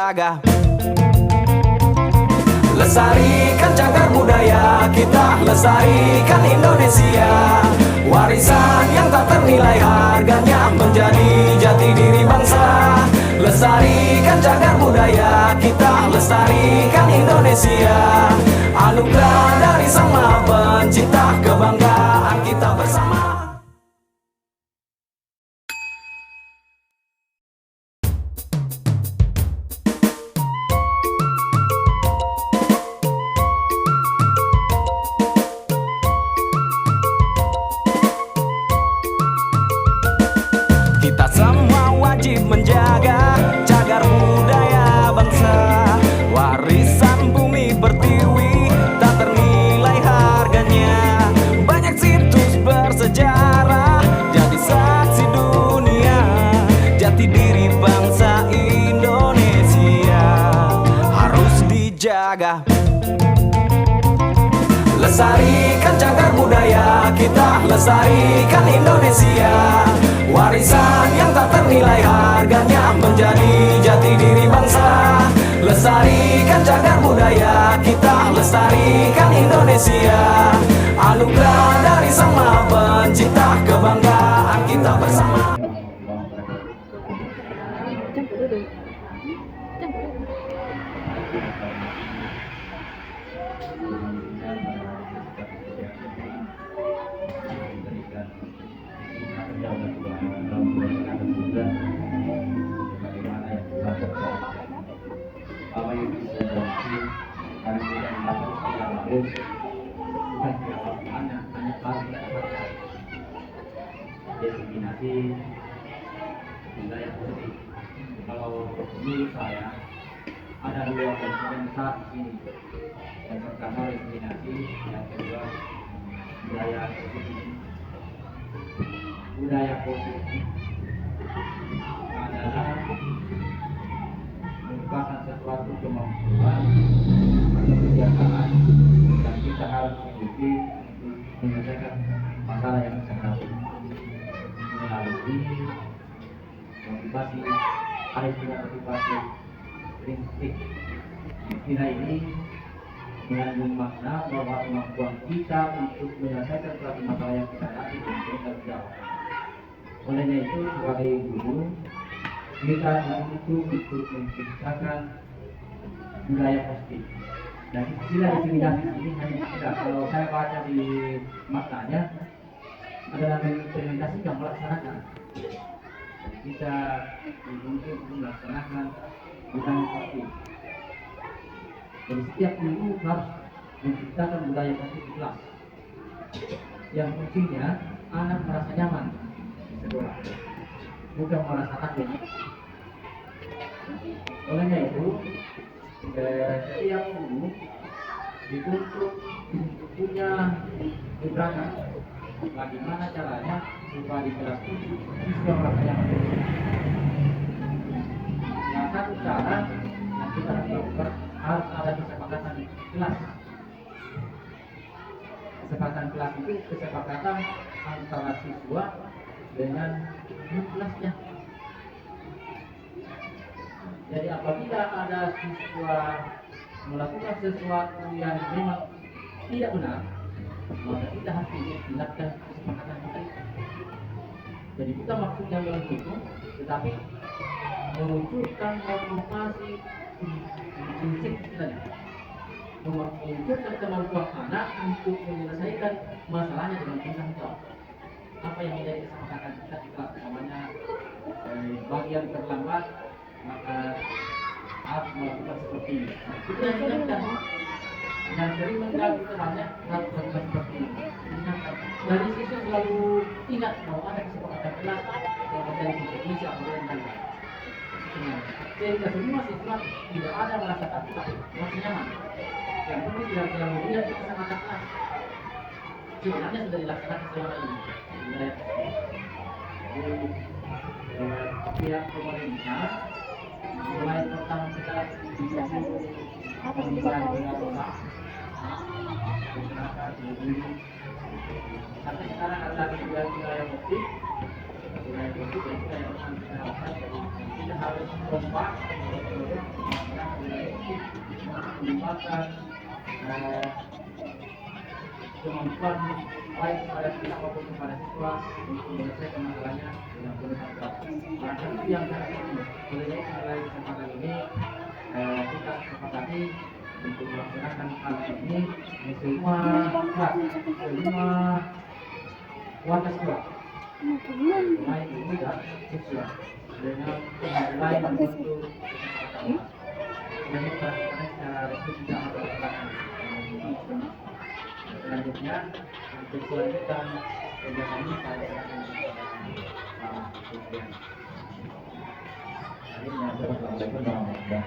dijaga. Lestarikan cagar budaya kita, lestarikan Indonesia. Warisan yang tak ternilai harganya, menjadi jati diri bangsa. Lestarikan cagar budaya kita, lestarikan Indonesia. Anugerah dari Sang Maha Pencipta, kebanggaan kita bersama. Kita semua wajib menjaga cagar budaya bangsa. Warisan bumi pertiwi tak ternilai harganya. Banyak situs bersejarah jadi saksi dunia. Jati diri bangsa Indonesia harus dijaga. Lestarikan cagar budaya kita, lestarikan Indonesia. Warisan yang tak ternilai harganya, menjadi jati diri bangsa. Lestarikan cagar budaya kita, lestarikan Indonesia. Anugerah dari Sang Maha Pencipta, kebanggaan kita bersama. Destinasi wilayah positif. Kalau menurut saya ada dua komponen besar di sini. Yang pertama destinasi, yang kedua budaya positif. Budaya positif adalah merupakan sesuatu kemampuan atau kebiasaan yang kita harus miliki untuk menyelesaikan masalah yang kita hadapi melalui motivasi, ada istilah motivasi prinsip. Istilah ini mengandung makna bahwa kemampuan kita untuk menyelesaikan suatu masalah yang kita hadapi dengan jauh. Olehnya itu, sebagai guru, kita butuh untuk menciptakan budaya positif. Dan istilah intimidasi ini hanya tidak, kalau saya baca di maknanya adalah mengimplementasikan, melaksanakan. Kita dituntut untuk melaksanakan budaya positif. Jadi setiap guru harus menciptakan budaya positif kelas yang fungsinya anak merasa nyaman di sekolah, bukan merasa takut. Olehnya itu, setiap guru dituntut punya keberanian bagaimana caranya supaya di kelas itu siswa merasa nyaman. Yang satu cara yang kita lakukan harus ada kesepakatan kelas. Kesepakatan kelas itu kesepakatan antara siswa dengan kelasnya. Jadi apabila ada siswa melakukan sesuatu yang memang tidak benar, maka kita harus tindakan kesepakatan kita itu. Jadi kita maksudnya menghukum, tetapi memunculkan motivasi prinsip tadi, memunculkan kemampuan anak untuk menyelesaikan masalahnya dengan tanggung jawab. Apa yang menjadi kesepakatan kita di kelas, namanya bagian terlambat, maka harus melakukan seperti ini. Itu yang diingatkan. Yang sering mengganggu temannya harus melakukan seperti ini. Ingatkan. Dari situ selalu ingat bahwa ada kesepakatan kelas yang menjadi visi atau yang lain. Sehingga semua siswa tidak ada merasa takut, merasa nyaman. Yang penting tidak terlalu lihat kesepakatan kelas. Sebenarnya sudah dilaksanakan selama ini. Jadi pihak pemerintah mulai pertama kita pembicaraan dengan kota sampai sekarang ada lagi wilayah positif yang kita lakukan. Jadi kita harus kompak, mengembangkan kemampuan baik kepada kita maupun kepada siswa untuk menyelesaikan masalahnya dengan penuh tanggung jawab. Itu yang sangat penting. Oleh itu mulai kesempatan ini kita sepakati untuk melaksanakan hal ini di semua kelas, semua warga sekolah, baik guru dan siswa, dengan mulai untuk dan melaksanakan secara resmi tidak melaksanakan. Selanjutnya untuk melanjutkan kegiatan ini saya serahkan kepada Pak Sufyan. Assalamualaikum warahmatullahi wabarakatuh.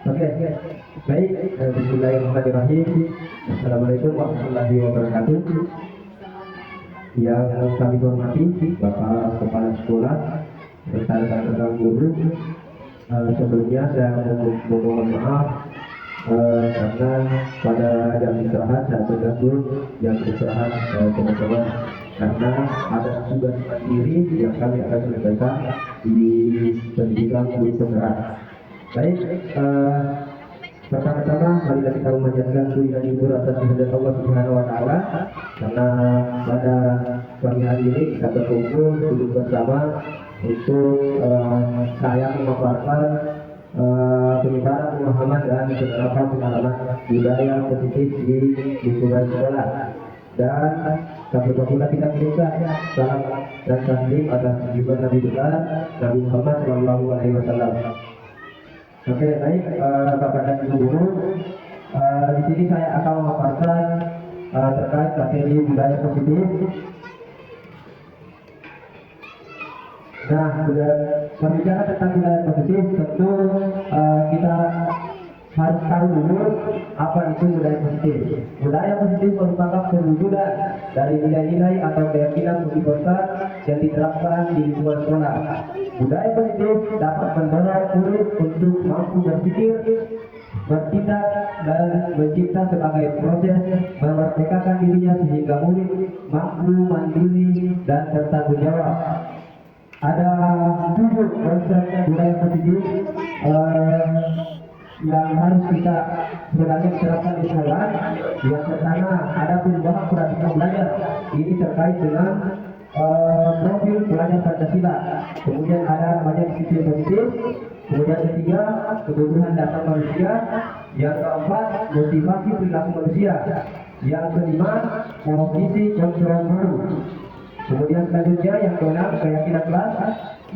Oke, baik. Bismillahirrahmanirrahim. Assalamualaikum warahmatullahi wabarakatuh. Yang kami hormati Bapak Kepala Sekolah serta rekan-rekan guru. Sebelumnya saya mohon maaf karena pada jam istirahat saya terganggu jam istirahat teman-teman karena ada tugas mandiri yang kami akan selesaikan di pendidikan guru penggerak. Baik, pertama-tama marilah kita memanjatkan puji dan syukur atas kehadirat Allah Subhanahu wa taala karena pada pagi hari ini kita berkumpul duduk bersama untuk saya memaparkan penyebaran pemahaman dan penerapan pengalaman budaya positif di lingkungan sekolah. Dan sampai pula kita kirimkan salam dan taslim atas junjungan Nabi besar Nabi Muhammad Shallallahu Alaihi Wasallam. Oke, baik, Bapak dan Ibu guru, di sini saya akan memaparkan terkait materi budaya positif. Nah, berbicara tentang budaya positif, tentu kita harus tahu dulu apa itu budaya positif. Budaya positif merupakan perwujudan dari nilai-nilai atau keyakinan universal yang diterapkan di lingkungan sekolah. Budaya positif dapat mendorong murid untuk mampu berpikir, bertindak, dan mencipta sebagai proses memerdekakan dirinya sehingga murid mampu mandiri dan bertanggung jawab. Ada 7 konsep budaya positif yang harus kita sebenarnya diterapkan di sekolah. Yang pertama ada perubahan paradigma belajar. Ini terkait dengan profil pelajar Pancasila. Kemudian ada namanya disiplin positif. Kemudian ketiga kebutuhan dasar manusia. Yang keempat motivasi perilaku manusia. Yang kelima posisi kontrol baru. Kemudian selanjutnya yang keenam keyakinan kelas.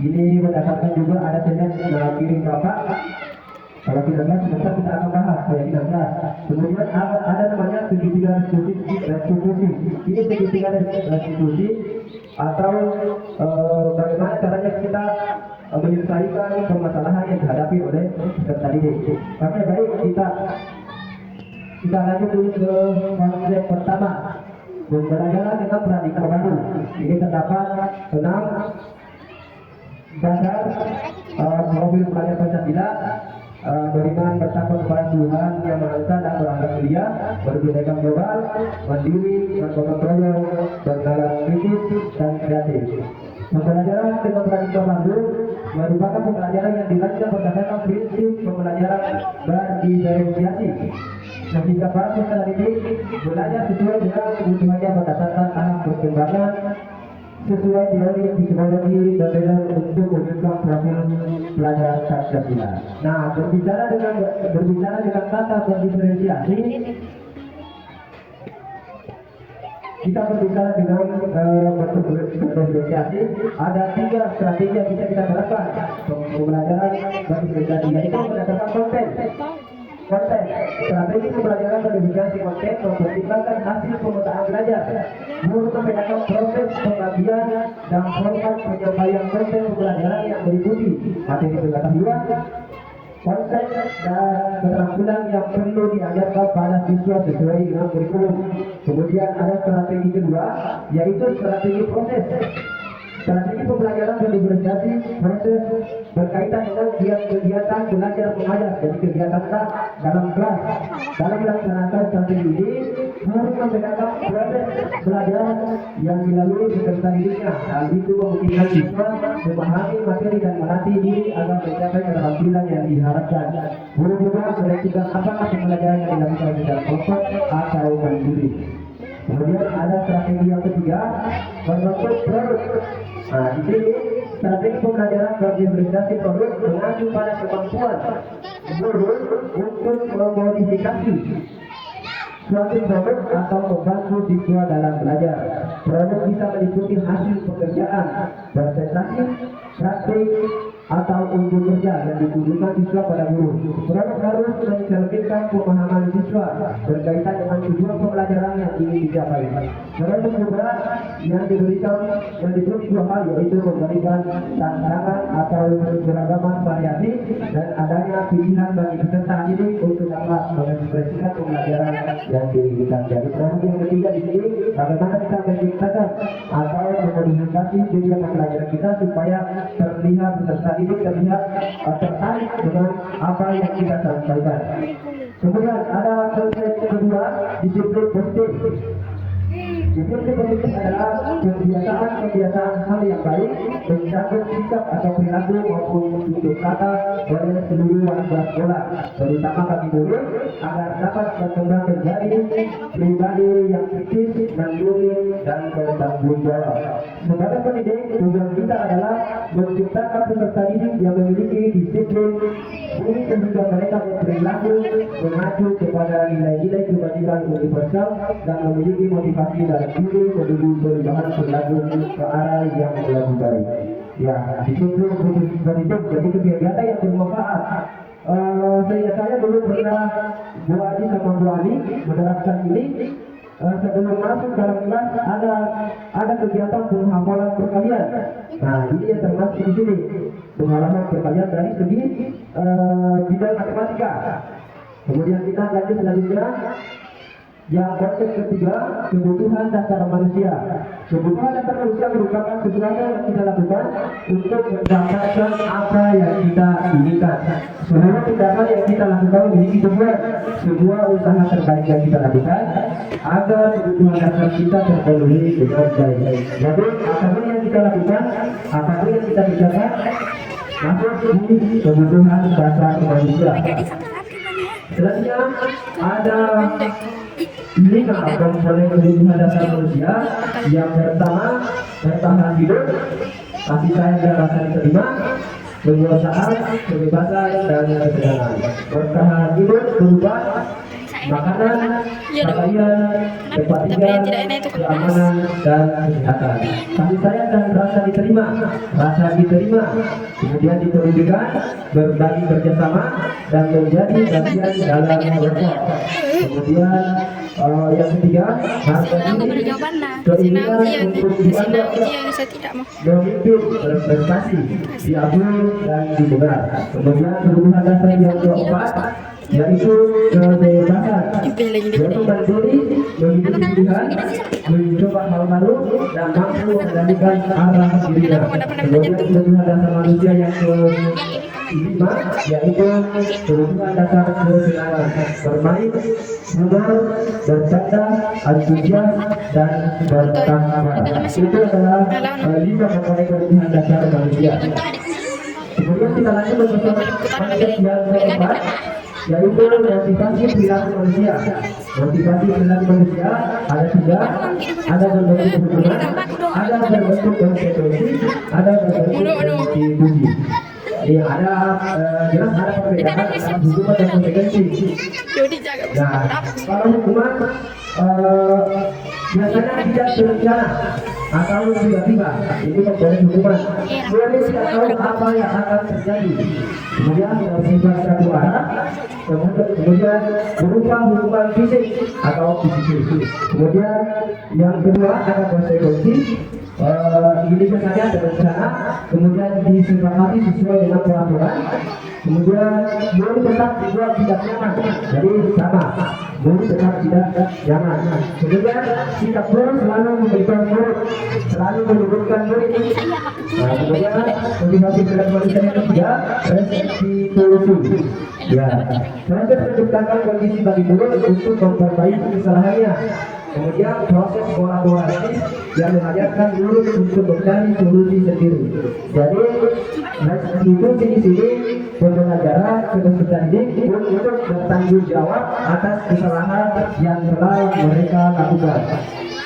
Ini berdasarkan juga ada tendensi dalam kirim Bapak. Kalau tidak ada sebentar kita akan bahas keyakinan kelas. Kemudian ada namanya segitiga restitusi. Ini segitiga restitusi atau bagaimana caranya kita menyelesaikan permasalahan yang dihadapi oleh peserta didik. Oke, baik, kita lanjut dulu ke konsep pertama. Pembelajaran dengan paradigma baru. Ini terdapat 6 dasar profil pelajar Pancasila. Beriman bertakwa kepada Tuhan yang Maha Esa dan beranggap mulia, berbudaya global, mandiri, bergotong royong, bernalar kritis dan kreatif. Pembelajaran dengan paradigma baru merupakan pembelajaran yang dilakukan berdasarkan prinsip pembelajaran berdiferensiasi. Sehingga para peserta didik belajar sesuai dengan kebutuhannya berdasarkan tahap perkembangan sesuai teori psikologi dan dengan untuk mewujudkan profil pelajar Pancasila. Nah, berbicara dengan kata berdiferensiasi, kita berbicara dengan bentuk berdiferensiasi. Ada 3 strategi yang bisa kita terapkan pembelajaran berdiferensiasi, yaitu berdasarkan konten. Strategi pembelajaran berdiferensiasi konten mempertimbangkan hasil pemetaan belajar, guru membedakan proses pengabdian dan format penyampaian konten pembelajaran yang meliputi materi pengetahuan, konsep dan keterampilan yang perlu diajarkan pada siswa sesuai dengan kurikulum. Kemudian ada strategi kedua, yaitu strategi proses. Strategi pembelajaran berdiferensiasi proses berkaitan dengan kegiatan belajar mengajar. Jadi kegiatan dalam kelas dalam melaksanakan strategi ini harus membedakan proses belajar yang dilalui peserta didiknya. Hal itu memungkinkan siswa memahami materi dan melatih diri agar mencapai keterampilan yang diharapkan. Guru juga menentukan apakah pembelajaran yang dilakukan secara kelompok atau mandiri. Kemudian ada strategi yang ketiga, membentuk produk. Nah, di sini strategi pembelajaran berdifferensiasi produk mengacu pada kemampuan guru untuk memodifikasi suatu produk atau membantu siswa dalam belajar. Produk bisa meliputi hasil pekerjaan, presentasi, praktik, atau unjuk kerja yang ditujukan siswa pada guru. Produk harus mencerminkan pemahaman siswa berkaitan dengan tujuan pembelajaran yang ingin dicapai. Produk juga yang diberi dua hal, yaitu memberikan tantangan atau beragaman variasi dan adanya pilihan bagi peserta didik untuk dapat mengekspresikan pembelajaran yang diinginkan. Jadi produk yang ketiga di sini, bagaimana kita menciptakan atau memodifikasi tujuan pembelajaran kita supaya terlihat peserta didik terlihat tertarik dengan apa yang kita sampaikan. Kemudian ada konsep kedua, disiplin positif. Disiplin positif adalah kebiasaan hal yang baik, mencakup sikap atau perilaku maupun tutur kata oleh seluruh warga sekolah, terutama bagi guru, agar dapat berkembang menjadi pribadi yang kritis, mandiri, dan bertanggung jawab. Sebagai pendidik, tujuan kita adalah menciptakan peserta didik yang memiliki disiplin, ini sehingga mereka berperilaku mengacu kepada nilai-nilai kebajikan universal dan memiliki motivasi dalam diri menuju perubahan perilaku ke arah yang lebih baik. Ya, disiplin positif jadi kegiatan yang bermanfaat. Saya dulu pernah Bu Adi sama Bu Ali menerapkan ini. Sebelum masuk dalam kelas ada kegiatan penghafalan perkalian. Nah, ini yang termasuk di sini penghafalan perkalian dari segi bidang matematika. Kemudian kita lanjut selanjutnya. Yang konsep ketiga, kebutuhan dasar manusia. Kebutuhan dasar manusia merupakan sesuatu yang kita lakukan untuk mendapatkan apa yang kita inginkan. Seluruh tindakan yang kita lakukan memiliki tujuan. Sebuah usaha terbaik yang kita lakukan agar kebutuhan dasar kita terpenuhi dengan baik. Jadi apapun yang kita lakukan, apapun yang kita kerjakan, masuk di kebutuhan dasar manusia. Selanjutnya ada 5 komponen kebutuhan dasar manusia. Yang pertama, bertahan hidup, kasih sayang dan rasa diterima, kekuasaan, kebebasan, dan kesenangan. Bertahan hidup berupa makanan, pakaian, tempat tinggal, keamanan, dan kesehatan. Kasih sayang dan rasa diterima, kemudian diperlukan berbagi kerjasama dan menjadi bagian dalam kelompok. Kemudian yang ketiga, harga diri, keinginan untuk dianggap, memimpin, berprestasi, diakui dan didengar. Kemudian kebutuhan dasar yang keempat, yaitu kebebasan, yaitu mandiri, memiliki pilihan, mencoba hal baru, dan mampu mengendalikan arah dirinya. Kemudian kebutuhan dasar manusia yang kelima, yaitu kebutuhan dasar kesenangan, bermain, humor, bercanda, antusias, dan bertawa. Itu adalah 5 komponen kebutuhan dasar manusia. Kemudian kita lanjut bersama konsep yang keempat, yaitu motivasi perilaku manusia. Motivasi perilaku manusia ada 3, ada berbentuk hubungan, ada berbentuk konsekuensi, ada berbentuk institusi. Jadi ada jelas ada perbedaan antara hubungan dan konsekuensi. Nah, kalau hubungan biasanya tidak berencana atau tiba-tiba, itu komponen hubungan. Jadi tidak tahu apa yang akan terjadi. Kemudian bersifat satu arah, kemudian berupa hubungan fisik atau fisik. Kemudian yang kedua ada konsekuensi. Ini saja berencana, kemudian disepakati sesuai dengan peraturan. Kemudian belum tetap juga tidak nyaman, jadi sama murid tetap tidak jangan. Kemudian sikap guru selalu memberikan murid, selalu menyebutkan murid. Kemudian motivasi kelanjutan yang ketiga, restitusi. Ya, proses menciptakan kondisi bagi murid untuk memperbaiki kesalahannya. Kemudian proses kolaborasi yang mengajarkan murid untuk mencari solusi sendiri. Jadi restitusi di sini pembelajaran kepesertaan ini untuk bertanggung jawab atas kesalahan yang telah mereka lakukan.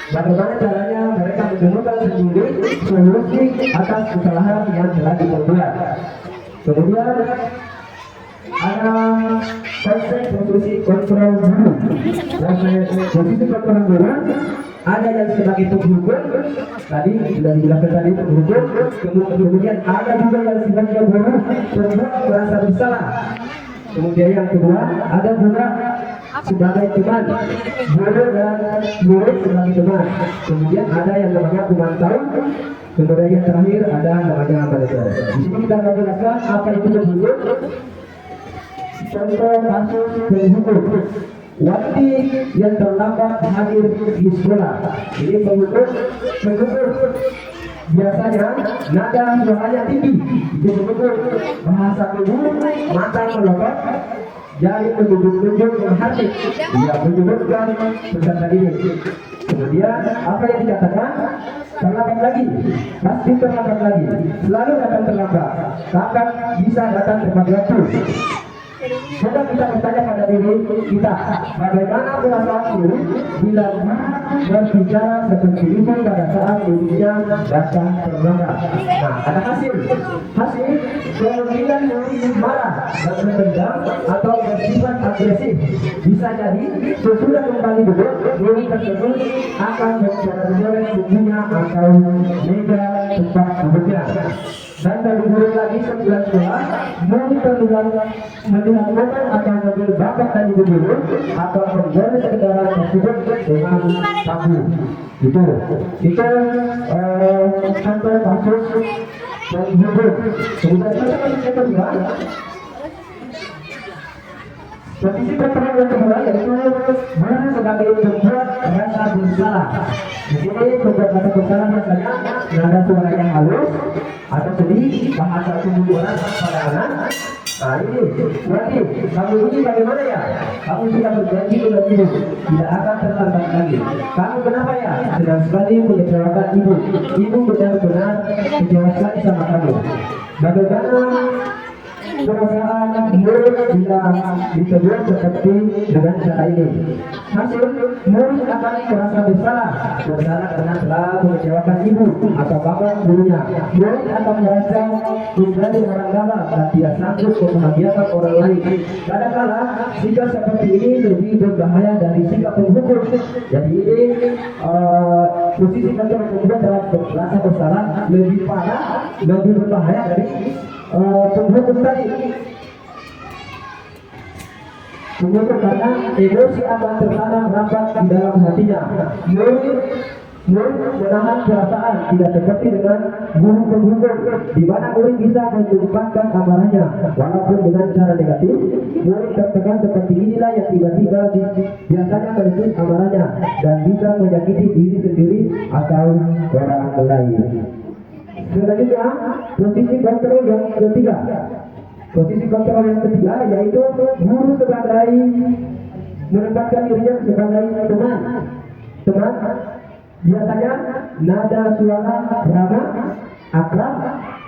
Bagaimana caranya mereka menemukan sendiri solusi atas kesalahan yang telah diperbuat. Kemudian ada konsep posisi kontrol guru. Posisi kontrol guru ada yang sebagai penghukum, tadi sudah dijelaskan tadi penghukum. Kemudian ada juga yang sebagai guru pembuat merasa bersalah. Kemudian yang kedua ada juga sebagai teman, guru dan murid sebagai teman. Kemudian ada yang namanya pemantau. Kemudian yang terakhir ada namanya manajer. Di sini kita akan jelaskan apa itu penghukum. Contoh kasus penghukum, wanti yang terlambat hadir di sekolah. Ini penghukum biasanya nada suaranya tinggi, itu penghukum. Bahasa tubuh, mata melotot, jari menunjuk-nunjuk menghati, ia menyebutkan pesan tadi. Kemudian apa yang dikatakan? Terlambat lagi, pasti terlambat lagi, selalu datang terlambat, kapan bisa datang tepat waktu. Coba kita bertanya pada diri kita, bagaimana perasaan guru bila berbicara seperti itu pada saat dirinya datang terlambat. Nah, ada hasil kemungkinan murid marah dan mendendam atau bersifat agresif. Bisa jadi sesudah kembali duduk, murid tersebut akan mencoret bukunya atau meja tempat duduknya. Dan dari murid lagi sebulan setelah, murid melihat motor akan mobil bapak dan ibu guru atau menjadi kendaraan tersebut dengan tabu. Itu contoh kasus penghukum. Kemudian kita kedua, posisi kontrol yang kedua yaitu guru sebagai pembuat rasa bersalah. Di sini pembuat rasa bersalah biasanya nada suara yang halus atau sedih, bahasa tubuh orang pada anak. Nah ini berarti kamu ini bagaimana ya? Kamu sudah berjanji dengan ibu tidak akan terlambat lagi. Kamu kenapa ya? Sedang sekali mengecewakan ibu. Ibu benar-benar kecewa sekali sama kamu. Bagaimana perasaan murid bila ditegur seperti dengan cara ini? Hasil, murid akan merasa bersalah karena telah mengecewakan ibu atau bapak gurunya. Murid akan merasa menjadi orang galak dan tidak sanggup membahagiakan orang lain. Kadang-kala sikap seperti ini lebih berbahaya dari sikap penghukum. Jadi ini posisi kontrol kemudian dalam rasa bersalah lebih parah, lebih berbahaya dari penghukum tadi. Penghukum karena emosi akan tertanam rapat di dalam hatinya. Murid menahan perasaan, tidak seperti dengan guru penghukum, di mana murid bisa menyumpahkan amarahnya walaupun dengan cara negatif. Murid tertekan seperti inilah yang tiba-tiba biasanya menuntut amarahnya dan bisa menyakiti diri sendiri atau orang lain. Selanjutnya, posisi kontrol yang ketiga. Posisi kontrol yang ketiga yaitu guru sebagai menempatkan dirinya sebagai teman. Biasanya nada suara ramah, akrab,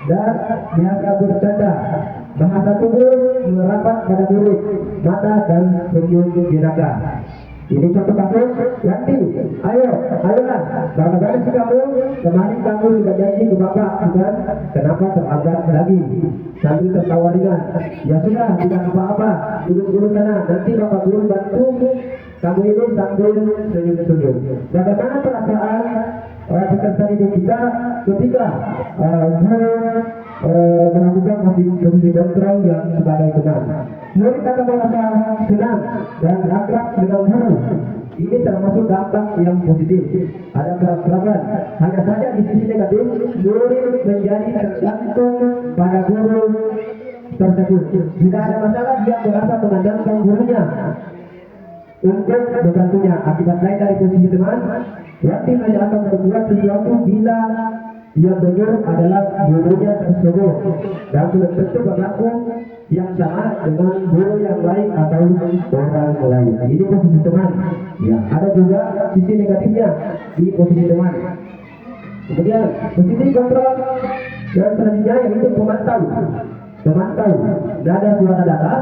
dan biasa bercanda. Bahasa tubuh merapat pada murid, mata dan senyum jenaka. Ini contoh kasus, nanti, ayolah, bagaimana sih kamu? Kemarin kamu sudah janji ke bapak, bukan? Kenapa terlambat lagi? Sambil tertawa ringan. Ya sudah, tidak apa-apa, duduk dulu sana, nanti bapak guru bantu. Kamu ini sambil senyum-senyum. Bagaimana perasaan peserta didik kita ketika melakukan posisi kontrol yang sebagai teman? Murid akan merasa senang dan akrab dengan guru. Ini termasuk dampak yang positif. Ada kerabat. Hanya saja di sisi negatif, murid menjadi tergantung pada guru tersebut. Jika ada masalah, dia merasa mengandalkan gurunya. untuk membantunya. Akibat lain dari posisi teman, Wati hanya akan berbuat sesuatu bila yang benar adalah gurunya tersebut dan belum tentu berlaku yang sama dengan guru yang lain atau orang lain. Ini posisi teman. Ya, ada juga sisi negatifnya di posisi teman. Kemudian posisi kontrol dan selanjutnya yaitu pemantau. Pemantau, nada suara datar,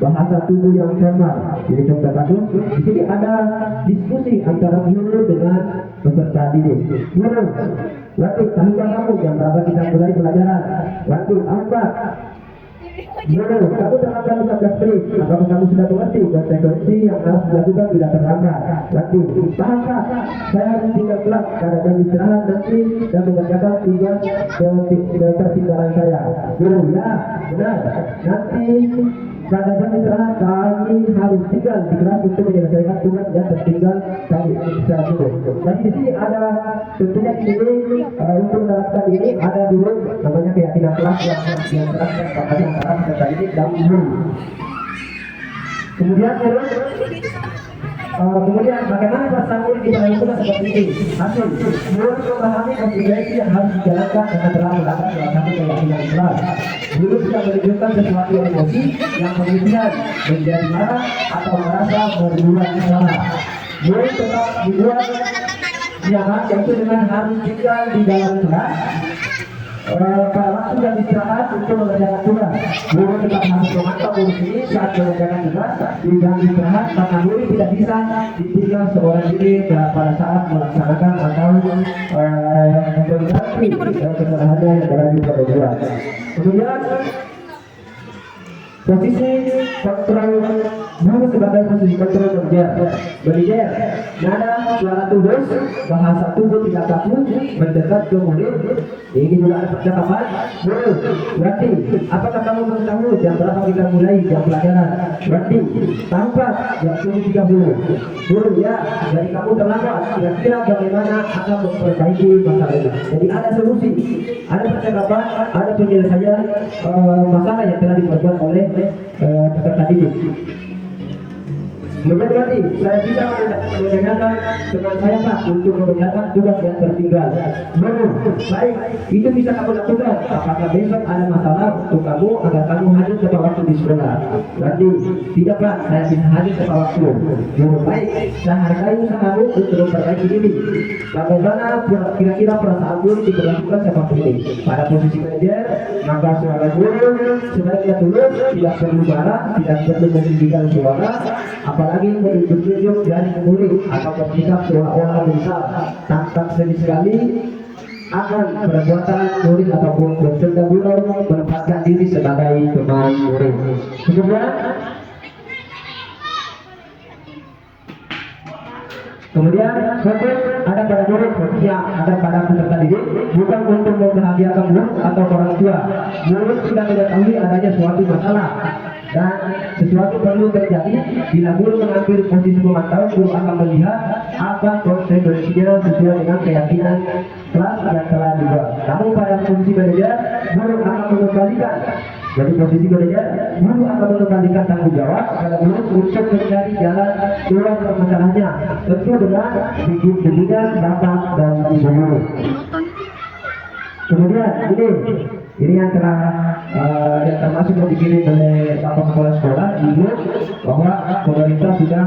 bahasa tubuh yang formal. Jadi contoh kasus, di sini ada diskusi antara guru dengan peserta didik. Guru, waktu tahukah kamu jam berapa kita mulai pelajaran? Waktu apa? Guru, kamu terlambat 15 menit. Apakah kamu sudah mengerti konsekuensi yang harus dilakukan bila terlambat? Waktu, pahamkah? Saya harus tinggal kelas karena jam istirahat nanti dan mengerjakan tugas ketertinggalan saya. Guru, ya, benar. Nanti pada jam istirahat kami harus tinggal di kelas untuk menyelesaikan tugas yang tertinggal kami secara dulu. Jadi di sini ada tentunya di sini untuk menerapkan ini ada dulu namanya keyakinan kelas yang terapkan pada antara peserta didik dan guru. Kemudian bagaimana perasaan murid di dalam tugas seperti ini? Hasil, murid memahami konsekuensi yang harus dijalankan dengan terang melakukan salah satu keyakinan kelas. Guru bisa menunjukkan sesuatu emosi yang kemudian menjadi marah atau merasa berbuat salah. Murid tetap dibuat nyaman, yaitu dengan harus tinggal di dalam kelas pada waktu yang istirahat untuk mengerjakan tugas. Guru tetap harus memantau murid ini saat mengerjakan tugas di jam istirahat karena murid tidak bisa ditinggal seorang diri pada saat melaksanakan atau mengganti kesalahannya yang berada di tugas. Kemudian posisi kontrol guru sebagai posisi kontrol berjejer, nada suara tubuh, bahasa tubuh tidak kaku, mendekat ke murid. Ini juga ada percakapan. Guru, berarti apakah kamu mengetahui jam berapa kita mulai jam pelajaran? Berarti tahukah jam 7.30? Guru, ya, jadi kamu terlambat. Kira-kira bagaimana akan memperbaiki masalah ini? Jadi ada solusi, ada percakapan, ada penyelesaian masalah yang telah diperbuat oleh peserta didik. Berarti saya bisa mendengarkan teman saya Pak untuk mengerjakan tugas yang tertinggal. Baik, itu bisa kamu lakukan. Apakah besok ada masalah untuk kamu agar kamu hadir tepat waktu di sekolah? Berarti tidak Pak, saya bisa hadir tepat waktu. Baik, saya hargai usahamu untuk memperbaiki diri. Bagaimana kira-kira perasaan guru diperlakukan seperti ini? Pada posisi manajer, maka suara guru sebaiknya tulus, tidak perlu marah, tidak perlu meninggikan suara, apalagi menunjuk-nunjuk dari murid atau bersikap seolah-olah besar tanpa sekali akan perbuatan murid ataupun peserta guru menempatkan diri sebagai teman murid. Kemudian fokus ada pada murid, fokusnya ada pada peserta didik, bukan untuk membahagiakan guru atau orang tua. Murid sudah mengetahui adanya suatu masalah dan sesuatu perlu terjadi. Bila guru mengambil posisi memantau, guru akan melihat apa konsekuensinya sesuai dengan keyakinan kelas yang telah dibuat. Namun pada posisi manajer, guru akan mengembalikan. Jadi posisi manajer, guru akan mengembalikan tanggung jawab kepada guru untuk mencari jalan keluar permasalahannya, tentu dengan bimbingan bapak dan ibu guru. Kemudian ini yang telah yang termasuk yang dikirim oleh Bapak Kepala Sekolah ibu bahwa pemerintah sudah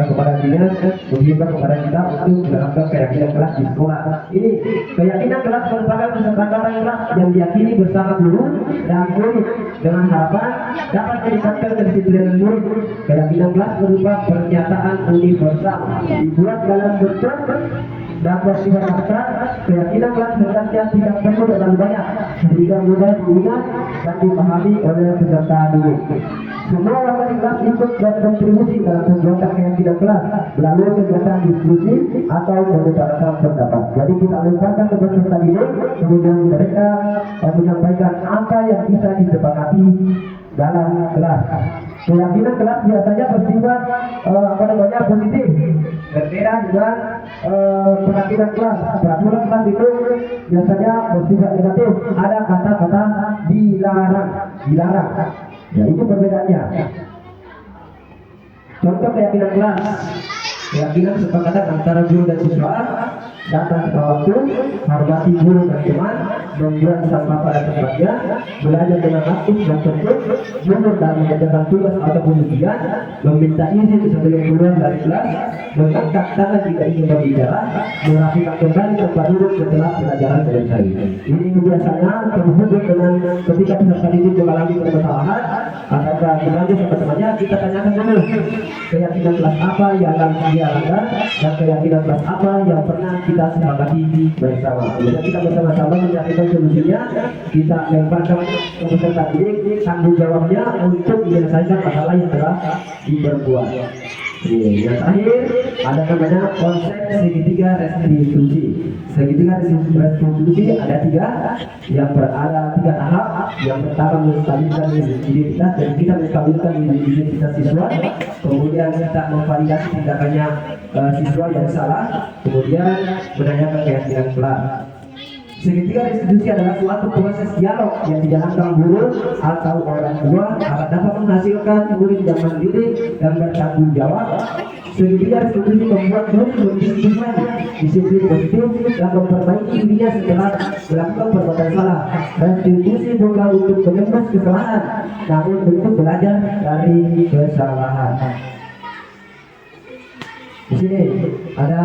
kepada dinas menghimbau kepada kita untuk menerapkan keyakinan kelas di sekolah. Ini keyakinan kelas merupakan kesepakatan kelas yang diyakini bersama guru dan murid dengan harapan dapat meningkatkan kedisiplinan murid. Keyakinan kelas berupa pernyataan universal dibuat dalam bentuk dapat diharapkan keyakinan kelas hendaknya tidak perlu terlalu banyak sehingga mudah diingat dan dipahami oleh peserta didik. Semua warga di kelas ikut berkontribusi dalam pembuatan keyakinan kelas melalui kegiatan diskusi atau mengutarakan pendapat. Jadi kita limpahkan ke peserta didik, kemudian mereka menyampaikan apa yang bisa disepakati dalam kelas. Keyakinan kelas biasanya bersifat positif, berbeda dengan keyakinan kelas. Peraturan kelas itu biasanya bersifat negatif. Ada kata-kata dilarang. Ya, itu perbedaannya. Contoh keyakinan kelas, keyakinan kesepakatan antara guru dan siswa, datang tepat waktu, hormati guru dan teman, membuat sampah pada tempatnya, belajar dengan aktif dan tertib, jujur dalam mengerjakan tugas ataupun ujian, meminta izin sebelum keluar dari kelas, mengangkat tangan jika ingin berbicara, merapikan kembali tempat duduk setelah pelajaran selesai. Ini biasanya terhubung dengan ketika peserta didik mengalami permasalahan atau belajar sama temannya, kita tanyakan dulu keyakinan kelas apa yang akan dia langgar dan keyakinan kelas apa yang pernah kita sepakati bersama. Kemudian kita bersama-sama mencarikan solusinya, kita lemparkan ke peserta didik tanggung jawabnya untuk menyelesaikan masalah yang telah diperbuat. Yang terakhir ada namanya konsep segitiga restitusi. Segitiga restitusi ada tiga, ada tiga tahap. Yang pertama menstabilkan identitas, dan kita menstabilkan identitas siswa. Kemudian kita memvalidasi tindakannya siswa yang salah. Kemudian menanyakan keyakinan kelas. Segitiga restitusi adalah suatu proses dialog yang dijalankan guru atau orang tua agar dapat menghasilkan murid yang mandiri dan bertanggung jawab. Segitiga restitusi membuat murid lebih disiplin positif dan memperbaiki dirinya setelah melakukan perbuatan salah. Restitusi bukan untuk menembus kesalahan, namun untuk belajar dari kesalahan. Di sini ada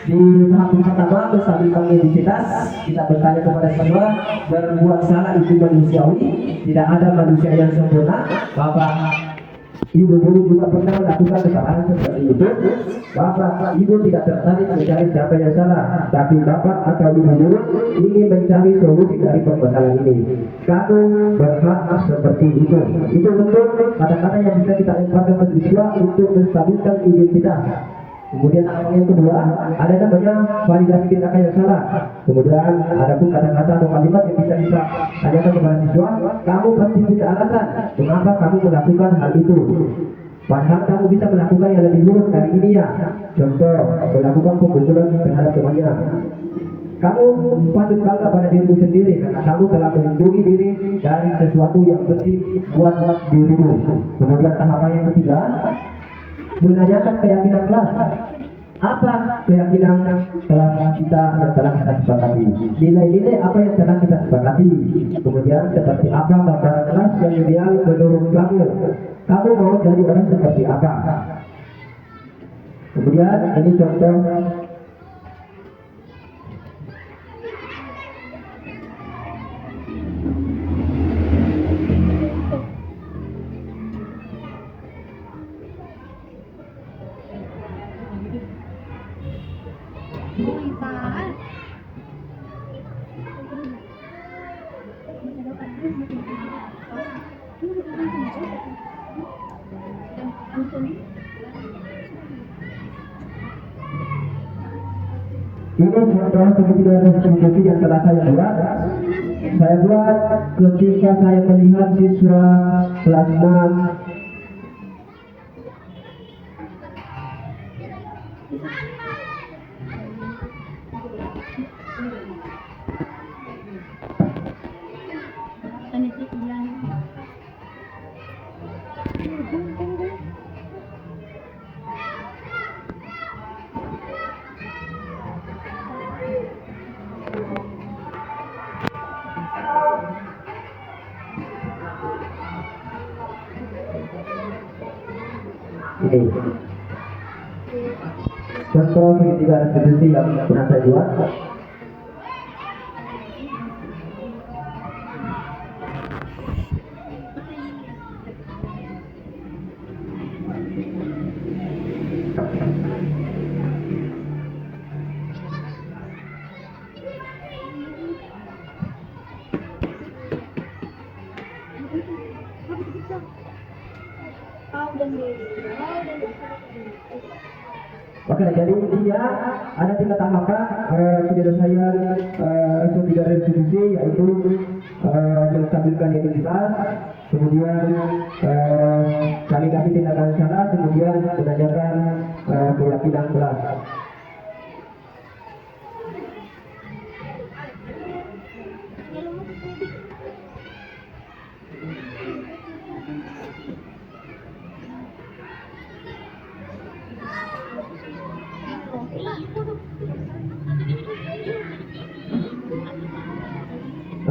di tahap pertama menstabilkan identitas. Kita bertanya kepada siswa, berbuat salah itu manusiawi, tidak ada manusia yang sempurna. Bapak Ibu guru juga pernah melakukan kesalahan seperti itu. Bapak Ibu tidak tertarik mencari siapa yang salah, tapi Bapak atau Ibu guru ingin mencari solusi dari permasalahan ini. Kamu berhak seperti itu. Itu bentuk kata-kata yang bisa kita lemparkan ke siswa untuk menstabilkan identitas. Kemudian yang kedua ada namanya validasi tindakan yang salah. Kemudian ada pun kata-kata atau kalimat yang bisa kita tanyakan kepada siswa, kamu pasti punya alasan mengapa kamu melakukan hal itu, padahal kamu bisa melakukan yang lebih buruk dari ini ya. Contoh, melakukan pemukulan terhadap temannya. Kamu patut bangga pada dirimu sendiri karena kamu telah melindungi diri dari sesuatu yang penting buat dirimu. Kemudian tahapan yang ketiga, menanyakan keyakinan kelas. Apa keyakinan kelas kita yang telah kita sepakati? Nilai-nilai apa yang telah kita sepakati? Kemudian seperti apa gambaran kelas yang ideal menurut kamu? Kamu mau jadi orang seperti apa? Kemudian ini contoh. Ini contoh segitiga restitusi yang telah saya buat. Saya buat ketika saya melihat siswa kelas 6 ini contoh segitiga restitusi yang pernah saya buat. Oke, jadi intinya ada tiga tahapan penyelesaian segitiga restitusi, yaitu menstabilkan identitas, kemudian validasi tindakan salah, kemudian menanyakan keyakinan kelas.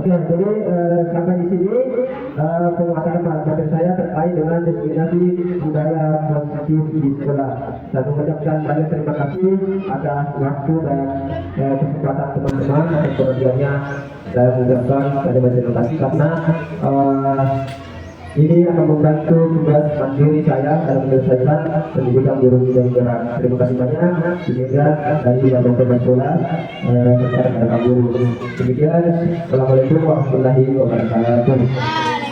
Oke, jadi sampai di sini penguatan materi saya terkait dengan diskriminasi budaya positif di sekolah. Saya mengucapkan banyak terima kasih atas waktu dan kesempatan teman-teman atas perhatiannya. Saya mengucapkan banyak terima kasih karena ini akan membantu tugas mandiri saya dalam menyelesaikan pendidikan guru dan gerak. Terima kasih banyak. Demikian dari Bapak Pemerintah serta guru. Demikian, Assalamualaikum warahmatullahi wabarakatuh.